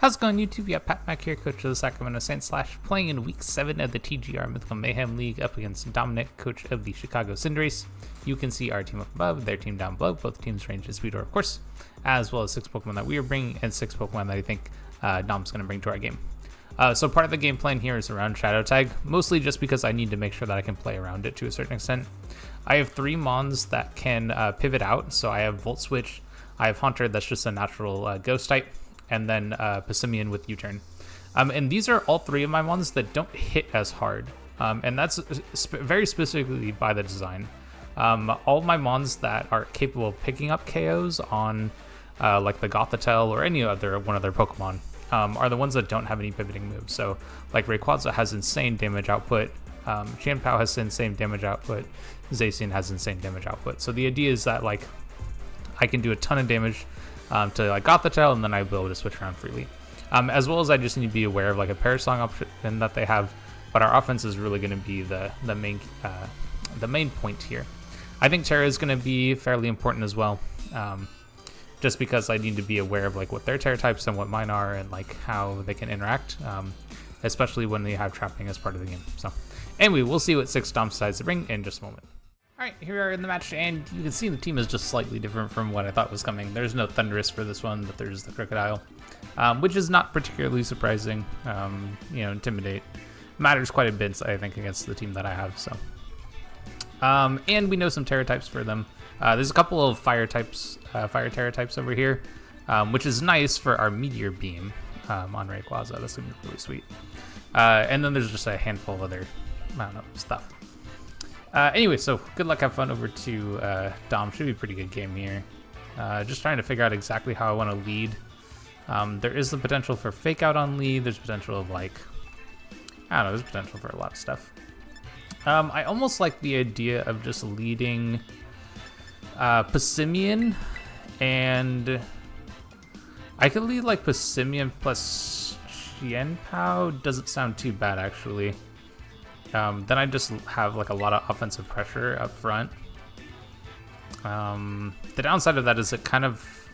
How's it going, YouTube? Yeah, Pat Mac here, coach of the Sacramento Saints / playing in Week 7 of the TGR Mythical Mayhem League up against Dominic, coach of the Chicago Cinderace. You can see our team up above, their team down below, both teams range and speed, of course, as well as 6 Pokemon that we are bringing and 6 Pokemon that I think Dom's going to bring to our game. So part of the game plan here is around Shadow Tag, mostly just because I need to make sure that I can play around it to a certain extent. I have 3 Mons that can pivot out, so I have Volt Switch, I have Haunter, that's just a natural Ghost type, and then Passimian with U-Turn. And these are all 3 of my ones that don't hit as hard, and that's very specifically by the design. All of my mons that are capable of picking up KOs on like the Gothitelle or any other one of their Pokemon are the ones that don't have any pivoting moves. So like Rayquaza has insane damage output, chien-pao has insane damage output, Zacian has insane damage output. So the idea is that like I can do a ton of damage to like Gothitelle, and then I'll be able to switch around freely. As well as I just need to be aware of like a Parasong option that they have, but our offense is really going to be the main point here. I think Terra is going to be fairly important as well, just because I need to be aware of like what their Terra types and what mine are, and like how they can interact, especially when they have trapping as part of the game. So anyway, we'll see what 6 Dom decides to bring in just a moment. Alright, here we are in the match, and you can see the team is just slightly different from what I thought was coming. There's no Thundurus for this one, but there's the Crocodile, which is not particularly surprising. You know, Intimidate matters quite a bit, I think, against the team that I have. So, and we know some Terra types for them. There's a couple of Fire types, Fire Terra types over here, which is nice for our Meteor Beam on Rayquaza. That's gonna be really sweet. And then there's just a handful of other, I don't know, stuff. Anyway, so good luck, have fun over to Dom. Should be a pretty good game here. Just trying to figure out exactly how I want to lead. There is the potential for fake out on lead. There's potential of like, I don't know, there's potential for a lot of stuff. I almost like the idea of just leading Passimian, and I could lead like Passimian plus chien-pao. Doesn't sound too bad actually. Then I just have like a lot of offensive pressure up front. The downside of that is it kind of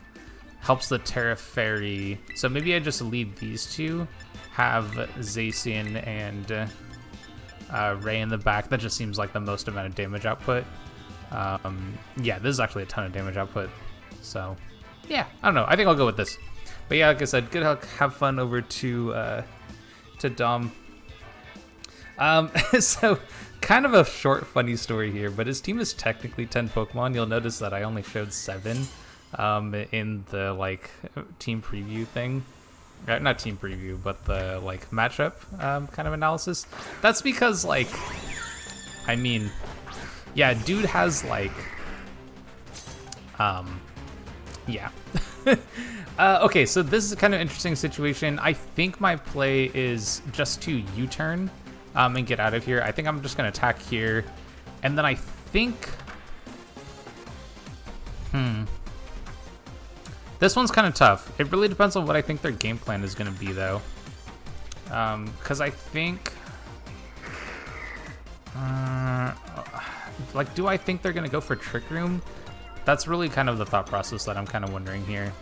helps the Terra Fairy. So maybe I just lead these two, have Zacian and Ray in the back. That just seems like the most amount of damage output. Yeah, this is actually a ton of damage output. So yeah, I don't know. I think I'll go with this. But yeah, like I said, good luck, have fun over to Dom. So kind of a short funny story here, but his team is technically 10 Pokemon. You'll notice that I only showed 7 in the like team preview thing. Not team preview, but the like matchup kind of analysis. That's because like, I mean, yeah, dude has like yeah. Okay, so this is a kind of interesting situation. I think my play is just to U-turn and get out of here. I think I'm just gonna attack here, and then I think this one's kind of tough. It really depends on what I think their game plan is gonna be though, because I think like, do I think they're gonna go for Trick Room? That's really kind of the thought process that I'm kind of wondering here,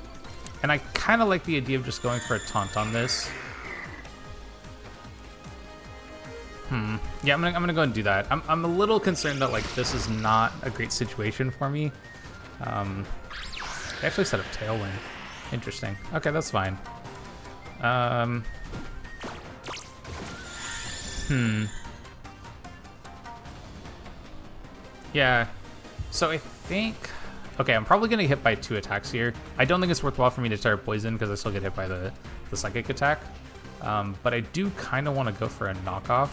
and I kind of like the idea of just going for a taunt on this. Yeah, I'm gonna go and do that. I'm a little concerned that like this is not a great situation for me. They actually set up Tailwind. Interesting. Okay, that's fine. Yeah. So I think, okay, I'm probably gonna get hit by 2 attacks here. I don't think it's worthwhile for me to Terra Poison because I still get hit by the Psychic attack. But I do kind of want to go for a knockoff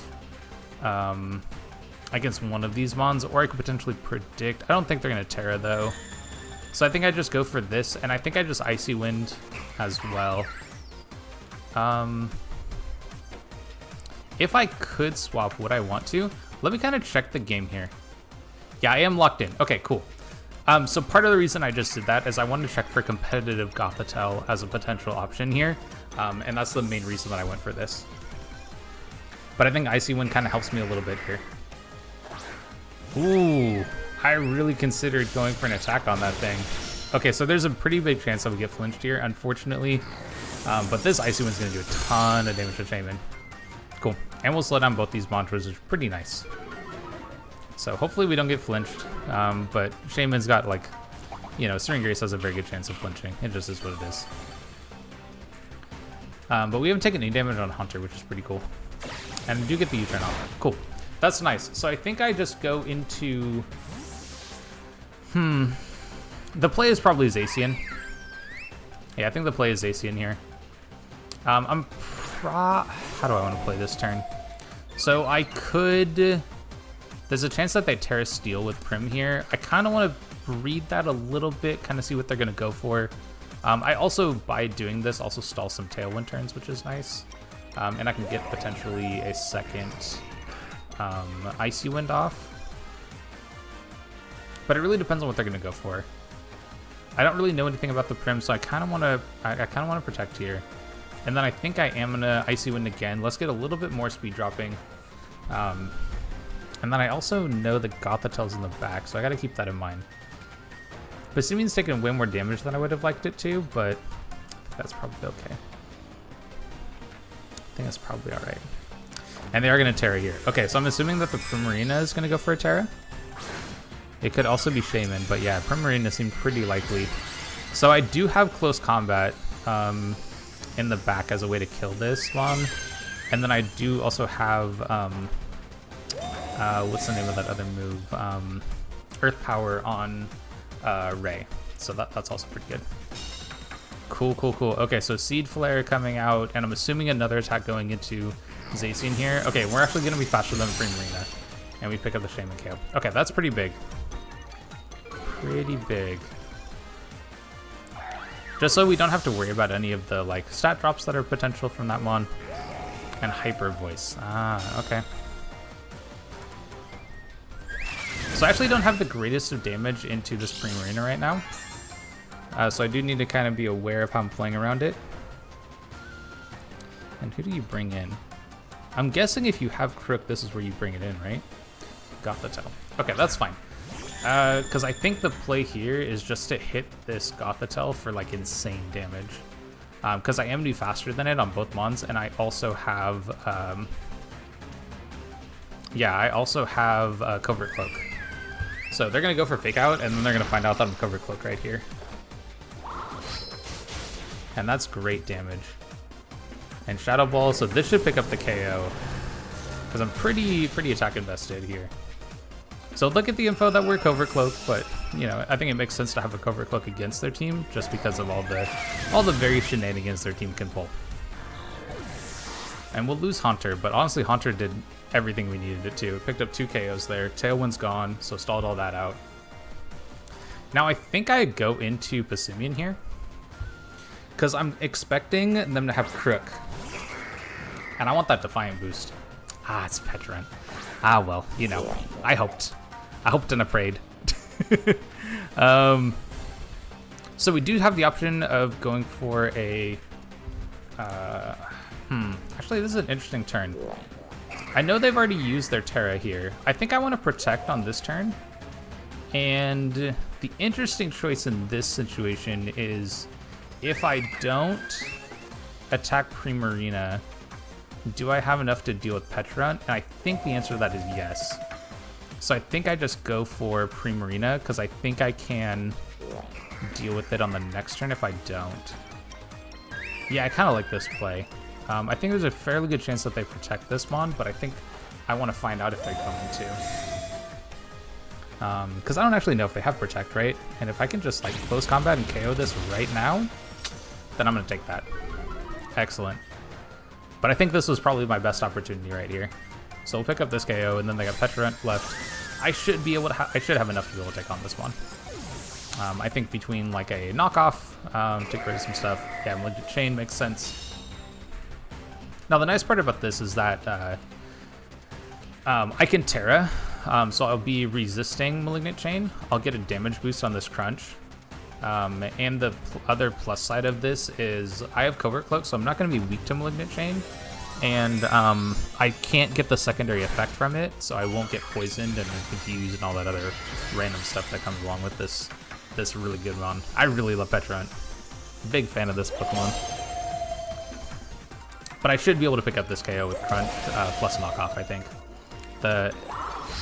against one of these Mons, or I could potentially predict. I don't think they're going to Terra though. So I think I just go for this, and I think I just Icy Wind as well. If I could swap, would I want to? Let me kind of check the game here. Yeah, I am locked in. Okay, cool. So part of the reason I just did that is I wanted to check for competitive Gothitelle as a potential option here. And that's the main reason that I went for this. But I think Icy Wind kind of helps me a little bit here. Ooh, I really considered going for an attack on that thing. Okay, so there's a pretty big chance I would get flinched here. Unfortunately, But this Icy Wind's going to do a ton of damage to Shaymin. Cool. And we'll slow down both these mantras, which is pretty nice. So hopefully we don't get flinched. But Shaymin's got, like, you know, Cinderace has a very good chance of flinching. It just is what it is. But we haven't taken any damage on Hunter, which is pretty cool. And we do get the U-turn off. Cool. That's nice. So I think I just go into... The play is probably Zacian. Yeah, I think the play is Zacian here. How do I want to play this turn? So I could... There's a chance that they Terra Steel with Prim here. I kind of want to read that a little bit, kind of see what they're going to go for. I also, by doing this, also stall some Tailwind turns, which is nice. And I can get potentially a second Icy Wind off. But it really depends on what they're going to go for. I don't really know anything about the Prim, so I kind of want to protect here. And then I think I am going to Icy Wind again. Let's get a little bit more speed dropping. And then I also know the Gothitel's in the back, so I got to keep that in mind. Basimian's taken way more damage than I would have liked it to, but that's probably okay. I think that's probably all right. And they are going to Terra here. Okay, so I'm assuming that the Primarina is going to go for a Terra. It could also be Shaymin, but yeah, Primarina seemed pretty likely. So I do have close combat in the back as a way to kill this one. And then I do also have, what's the name of that other move? Earth Power on Ray. So that's also pretty good. Cool, cool, cool. Okay, so Seed Flare coming out, and I'm assuming another attack going into Zacian here. Okay, we're actually going to be faster than Primarina. And we pick up the Shaymin-KO. Okay, that's pretty big. Pretty big. Just so we don't have to worry about any of the like stat drops that are potential from that mon. And Hyper Voice. Ah, okay. So I actually don't have the greatest of damage into this Primarina right now. So I do need to kind of be aware of how I'm playing around it. And who do you bring in? I'm guessing if you have Crook, this is where you bring it in, right? Gothitelle. Okay, that's fine. Because I think the play here is just to hit this Gothitelle for like insane damage. Because I am to be faster than it on both mons, and I also have, yeah, I also have Covert Cloak. So they're gonna go for Fake Out, and then they're gonna find out that I'm Covert Cloak right here. And that's great damage. And Shadow Ball, so this should pick up the KO. Because I'm pretty attack invested here. So look at the info that we're Covert Cloak, but you know, I think it makes sense to have a Covert Cloak against their team just because of all the various shenanigans their team can pull. And we'll lose Haunter, but honestly Haunter did everything we needed it to. It picked up 2 KOs there. Tailwind's gone, so stalled all that out. Now I think I go into Passimian here. Because I'm expecting them to have Crook. And I want that Defiant boost. Ah, it's Petrant. Ah, well, you know, I hoped and I prayed. So we do have the option of going for a... Actually, this is an interesting turn. I know they've already used their Terra here. I think I want to protect on this turn. And the interesting choice in this situation is if I don't attack Primarina, do I have enough to deal with Petrant? And I think the answer to that is yes. So I think I just go for Primarina because I think I can deal with it on the next turn if I don't. Yeah, I kind of like this play. I think there's a fairly good chance that they protect this mon, but I think I want to find out if they're going to. Because I don't actually know if they have Protect, right? And if I can just like close combat and KO this right now, then I'm going to take that. Excellent. But I think this was probably my best opportunity right here. So we'll pick up this KO, and then they got Petrant left. I should be able to. I should have enough to be able to take on this one. I think between like a knockoff, take rid of some stuff. Yeah, Malignant Chain makes sense. Now the nice part about this is that I can Terra, so I'll be resisting Malignant Chain. I'll get a damage boost on this Crunch. And the other plus side of this is I have Covert Cloak, so I'm not going to be weak to Malignant Chain. And I can't get the secondary effect from it, so I won't get poisoned and confused and all that other random stuff that comes along with this really good one. I really love Petrant. Big fan of this Pokemon. But I should be able to pick up this KO with Crunch plus knockoff, I think.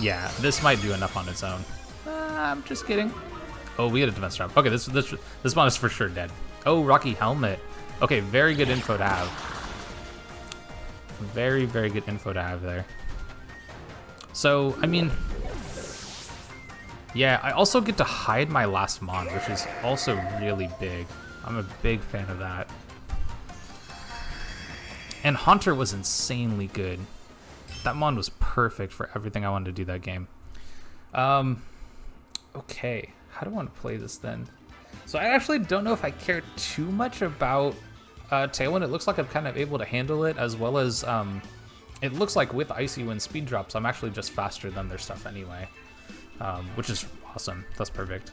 Yeah, this might do enough on its own. I'm just kidding. Oh, we had a defense drop. Okay, this one is for sure dead. Oh, Rocky Helmet. Okay, very good info to have. Very, very good info to have there. So, I mean, yeah, I also get to hide my last mon, which is also really big. I'm a big fan of that. And Haunter was insanely good. That mon was perfect for everything I wanted to do that game. Okay, how do I want to play this then? So I actually don't know if I care too much about Tailwind. It looks like I'm kind of able to handle it, as well as it looks like with Icy Wind speed drops, I'm actually just faster than their stuff anyway, which is awesome. That's perfect.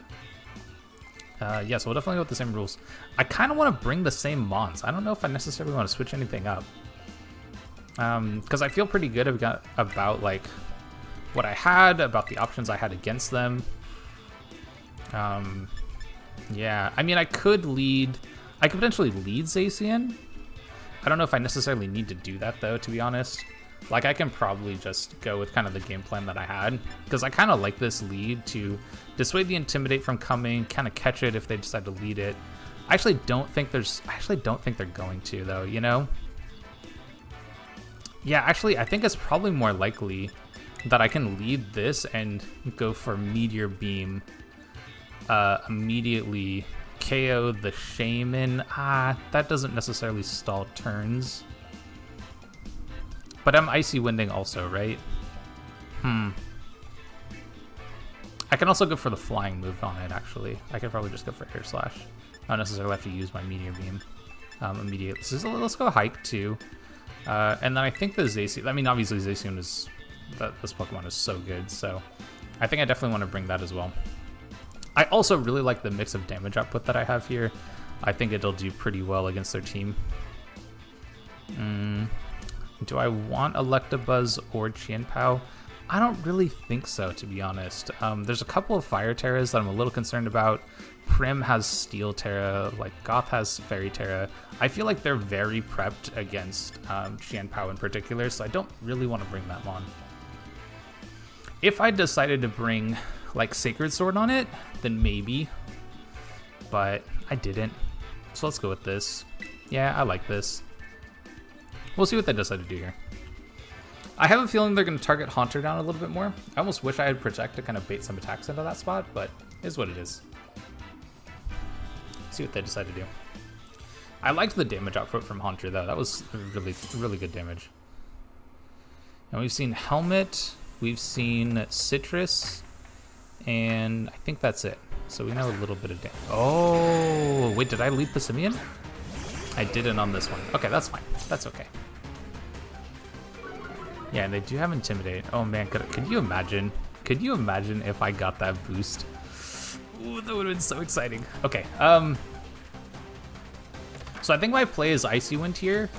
Yeah, so we'll definitely go with the same rules. I kind of want to bring the same mons. I don't know if I necessarily want to switch anything up. Because I feel pretty good about like what I had, about the options I had against them. Yeah, I mean, I could potentially lead Zacian. I don't know if I necessarily need to do that though, to be honest. Like, I can probably just go with kind of the game plan that I had, because I kind of like this lead to dissuade the Intimidate from coming, kind of catch it if they decide to lead it. I actually don't think they're going to though, you know? Yeah, actually, I think it's probably more likely that I can lead this and go for Meteor Beam, immediately KO the Shaymin. That doesn't necessarily stall turns. But I'm Icy Winding also, right? I can also go for the flying move on it, actually. I could probably just go for Air Slash. I don't necessarily have to use my Meteor Beam immediately. So let's go Hike, too. And then I think the Zacian... I mean, obviously Zacian is... This Pokemon is so good, so... I think I definitely want to bring that as well. I also really like the mix of damage output that I have here. I think it'll do pretty well against their team. Do I want Electabuzz or Chien-pao? I don't really think so, to be honest. There's a couple of Fire Terras that I'm a little concerned about. Prim has Steel Terra, like Goth has Fairy Terra. I feel like they're very prepped against Chien-pao in particular, so I don't really want to bring that on. If I decided to bring like Sacred Sword on it, then maybe, but I didn't. So let's go with this. Yeah, I like this. We'll see what they decide to do here. I have a feeling they're going to target Haunter down a little bit more. I almost wish I had Protect to kind of bait some attacks into that spot, but it is what it is. See what they decide to do. I liked the damage output from Haunter though. That was really, really good damage. And we've seen Helmet, we've seen Citrus, and I think that's it. So we know a little bit of damage. Oh, wait, did I lead the Simeon? I didn't on this one. Okay, that's fine. That's okay. Yeah, and they do have Intimidate. Oh man, could you imagine? Could you imagine if I got that boost? Ooh, that would have been so exciting. Okay, so I think my play is Icy Wind here.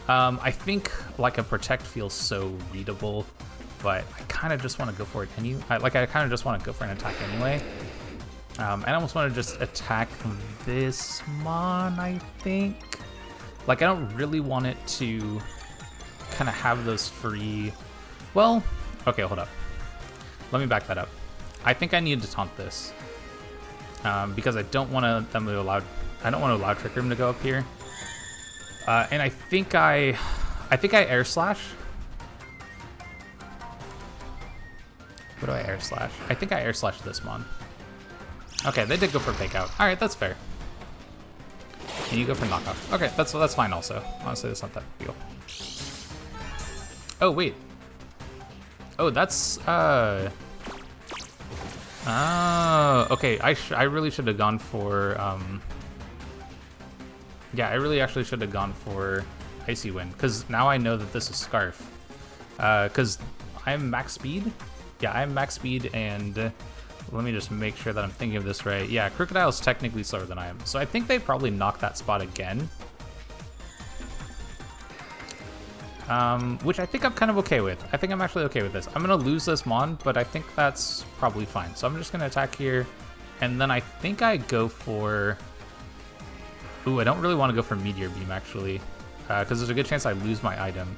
I think like a Protect feels so readable, but I kind of just want to go for it I kind of just want to go for an attack anyway. I almost want to just attack this mon, I think. Like, I don't really want it to kind of have those free... Well, okay, hold up. Let me back that up. I think I need to taunt this. Because I don't want to allow Trick Room to go up here. And I think I Air Slash. What do I Air Slash? I think I Air Slash this mon. Okay, they did go for Fake Out. All right, that's fair. And you go for Knockoff. Okay, that's fine also. Honestly, that's not that big deal. Oh, wait. Oh, that's, oh, okay, I really should have gone for, yeah, I really actually should have gone for Icy Wind, because now I know that this is Scarf. Because I'm max speed? Yeah, I'm max speed, and let me just make sure that I'm thinking of this right. Yeah, Crocodile is technically slower than I am, so I think they probably knock that spot again. Which I think I'm kind of okay with. I think I'm actually okay with this. I'm going to lose this mon, but I think that's probably fine. So I'm just going to attack here, and then I think I go for... Ooh, I don't really want to go for Meteor Beam, actually. because there's a good chance I lose my item.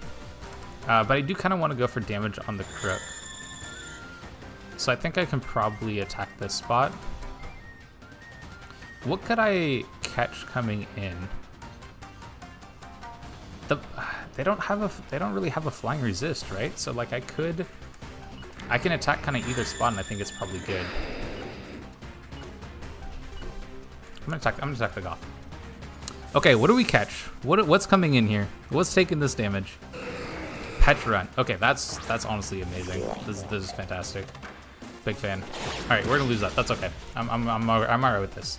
But I do kind of want to go for damage on the crook. So I think I can probably attack this spot. What could I catch coming in? They don't really have a flying resist, right? So like I can attack kind of either spot, and I think it's probably good. I'm gonna attack the Goth. Okay, what do we catch? What's coming in here? What's taking this damage? Petrun. Okay, that's honestly amazing. This is fantastic. Big fan. All right, we're gonna lose that. That's okay. I'm alright with this.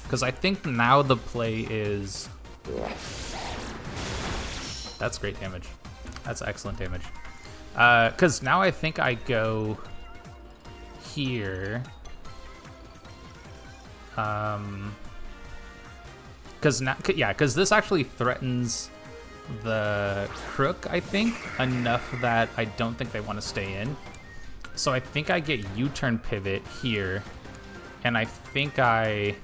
Because I think now the play is. That's great damage. That's excellent damage. Because now I think I go here. Because this actually threatens the crook, I think, enough that I don't think they want to stay in. So I think I get U-turn pivot here, and I think I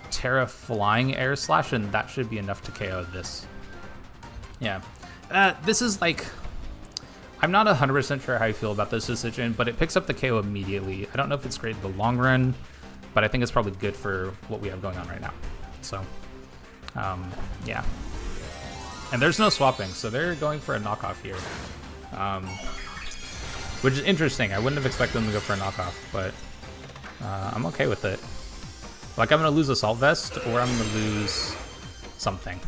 Terra flying air slash, and that should be enough to KO this. Yeah. This is like, I'm not 100% sure how I feel about this decision, but it picks up the KO immediately. I don't know if it's great in the long run, but I think it's probably good for what we have going on right now. So, yeah. And there's no swapping, so they're going for a knockoff here. Which is interesting. I wouldn't have expected them to go for a knockoff, but I'm okay with it. Like, I'm going to lose Assault Vest, or I'm going to lose something.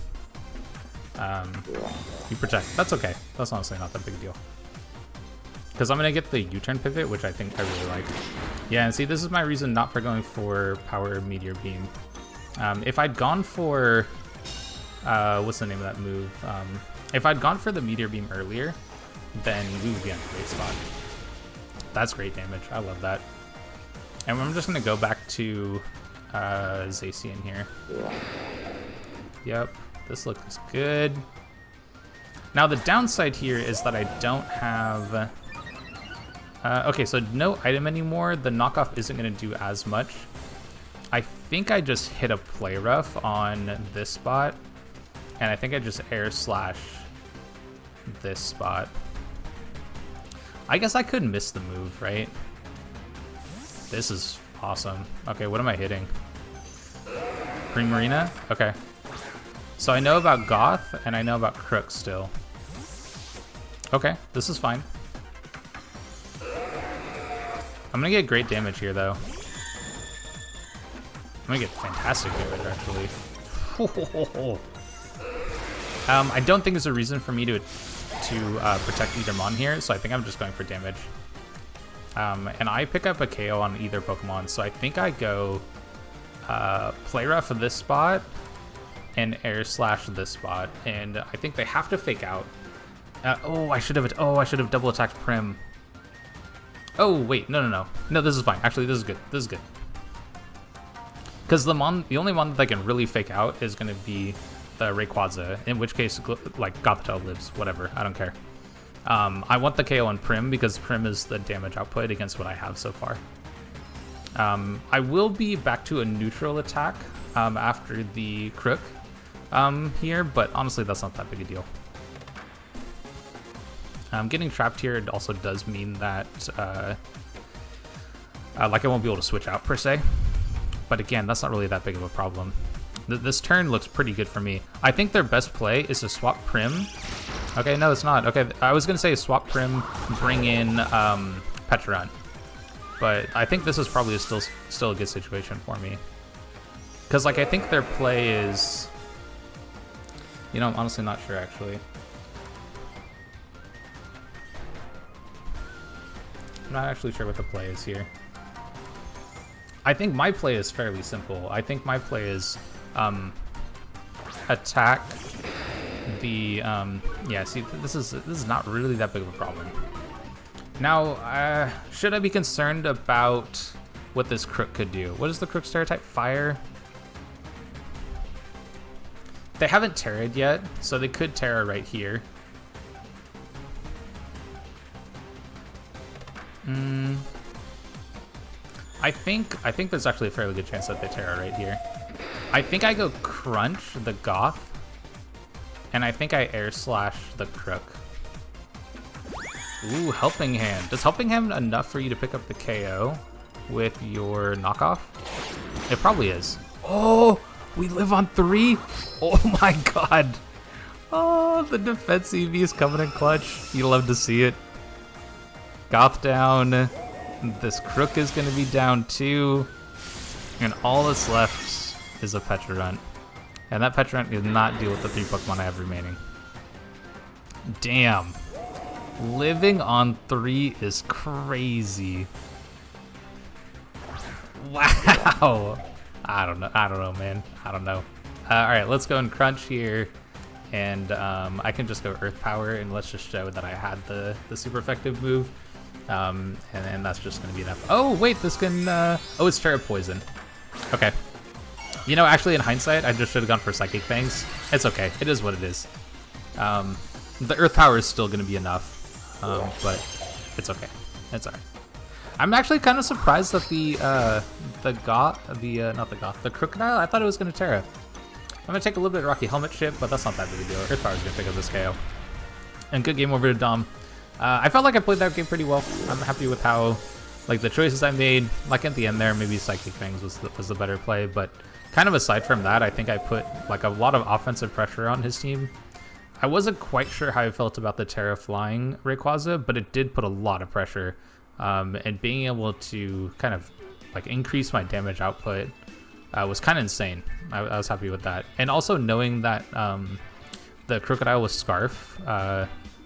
You protect. That's okay. That's honestly not that big a deal. Because I'm going to get the U-turn pivot, which I think I really like. Yeah, and see, this is my reason not for going for Power Meteor Beam. If I'd gone for... what's the name of that move? If I'd gone for the Meteor Beam earlier, then we would be in a great spot. That's great damage. I love that. And I'm just going to go back to Zacian here. Yep, this looks good. Now the downside here is that I don't have... okay, so no item anymore. The knockoff isn't going to do as much. I think I just hit a play rough on this spot. And I think I just air slash this spot. I guess I could miss the move, right? This is awesome. Okay, what am I hitting? Green Marina? Okay. So I know about Goth, and I know about Crook still. Okay, this is fine. I'm gonna get great damage here, though. I'm gonna get fantastic damage, actually. I don't think there's a reason for me to protect either Mon here, so I think I'm just going for damage. And I pick up a KO on either Pokemon, so I think I go Play Rough of this spot and Air Slash this spot, and I think they have to fake out. I should have double attacked Prim. Oh wait, no, this is fine. Actually, this is good. This is good. Because the only one that I can really fake out is going to be the Rayquaza, in which case, like, Gothitelle lives, whatever, I don't care. I want the KO on Prim because Prim is the damage output against what I have so far. I will be back to a neutral attack after the Crook here, but honestly, that's not that big a deal. Getting trapped here also does mean that, like, I won't be able to switch out, per se. But again, that's not really that big of a problem. This turn looks pretty good for me. I think their best play is to swap Prim. Okay, no, it's not. Okay, I was going to say swap Prim, bring in Petrun. But I think this is probably still a good situation for me. Because, like, I think their play is... You know, I'm honestly not sure, actually. I'm not actually sure what the play is here. I think my play is fairly simple. I think my play is attack the yeah, see, this is not really that big of a problem. Now, should I be concerned about what this Crook could do? What is the Crook stereotype? Fire? They haven't Terra'd yet, so they could Terra right here. I think there's actually a fairly good chance that they Terra right here. I think I go crunch the Goth, and I think I air slash the Crook. Ooh, Helping Hand. Does Helping Hand enough for you to pick up the KO with your knockoff? It probably is. Oh, we live on 3? Oh my god. Oh, the defense EV is coming in clutch. You love to see it. Goth down. This Crook is going to be down too. And all that's left is a Petrarunt. And that Petrarunt does not deal with the 3 Pokemon I have remaining. Damn. Living on 3 is crazy. Wow. I don't know, man. I don't know. All right, let's go and crunch here. And I can just go Earth Power, and let's just show that I had the super effective move. And that's just going to be enough. Oh, wait, this can... oh, it's Terra Poison. Okay. You know, actually, in hindsight, I just should have gone for Psychic Fangs. It's okay. It is what it is. The Earth Power is still going to be enough. But it's okay. It's alright. I'm actually kind of surprised that the Crocodile, I thought it was going to Terra. I'm going to take a little bit of Rocky Helmet chip, but that's not that big a deal. Earth Power is going to pick up this KO. And good game over to Dom. I felt like I played that game pretty well. I'm happy with how, like, the choices I made. Like, at the end there, maybe Psychic Fangs was the better play, but kind of aside from that, I think I put, like, a lot of offensive pressure on his team. I wasn't quite sure how I felt about the Terra Flying Rayquaza, but it did put a lot of pressure. And being able to kind of, like, increase my damage output was kind of insane. I was happy with that. And also knowing that the Crocodile with Scarf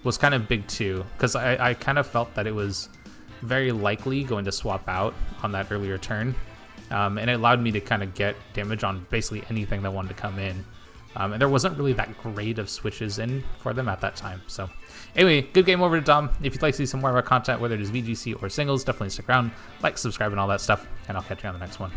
was kind of big too, because I kind of felt that it was very likely going to swap out on that earlier turn. And it allowed me to kind of get damage on basically anything that wanted to come in. And there wasn't really that great of switches in for them at that time. So anyway, good game over to Dom. If you'd like to see some more of our content, whether it is VGC or singles, definitely stick around, like, subscribe, and all that stuff. And I'll catch you on the next one.